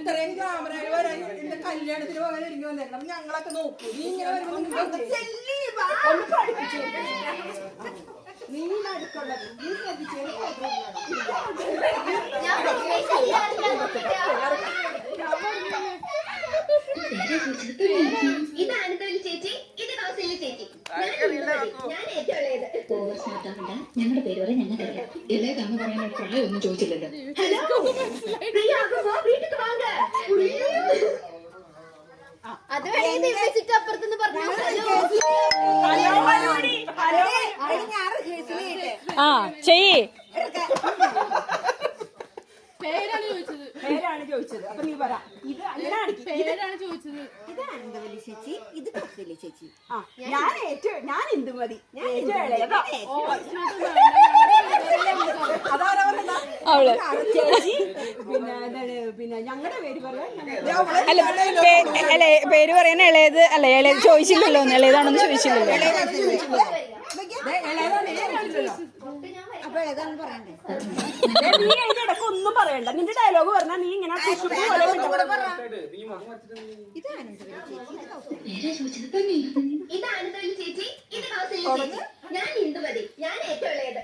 ഇത്രയും ക്യാമറയിൽ വരാൻ എന്റെ കല്യാണത്തിന് പോകാൻ ഒരുങ്ങി വന്നേക്കണം. ഞങ്ങളൊക്കെ നോക്കൂ. നീ ഇങ്ങനെ വരുമ്പോ ഒന്ന് പഠിപ്പിച്ചു. നീ അടുക്കുള്ളത് നീ ശ്രദ്ധിച്ചേ. ഇത് അനന്തവല്ലി ചേച്ചി, ഇത് കൗസല്യ ചേച്ചി. ഞാൻ ഏറ്റവും ഞങ്ങളുടെ പേര് വരെ ഞങ്ങൾക്കറിയാം. ഇളയതാന്ന് പറയാൻ പ്രായം ഒന്നും ചോദിച്ചില്ലല്ലോ. അത് വേണമെങ്കിൽ അപ്പുറത്തുനിന്ന് പറഞ്ഞു. ആ ചെയ്യേ. പേരാണ് ചോദിച്ചത്. അപ്പൊ നീ പറ. ഇത് അങ്ങനെയാണ് പേരാണ് ചോദിച്ചത്. ഇത് അനന്തവല്ലി ചേച്ചി, ഇത് കൗസല്യ ചേച്ചി. ഞാൻ ഇന്ദുമതി. അവള് ചേച്ചി പിന്നെ ഞങ്ങളുടെ പേര് പറയാൻ അല്ല പേര് പറയാൻ ഇളയത് അല്ല ഇളയത് ചോദിച്ചില്ലല്ലോ. ഇളയതാണെന്ന് ചോദിച്ചില്ലല്ലോ. നീ അതിന്റെ ഇടയ്ക്ക് ഒന്നും പറയണ്ട. നിന്റെ ഡയലോഗ് പറഞ്ഞാൽ നീ ഇങ്ങനെ ഇത് അനന്തവല്ലി ചേച്ചി, ഇത് കൗസല്യ ചേച്ചി. ഞാൻ ഇന്ദുമതി, ഞാൻ ഏറ്റവും ഇളയത്.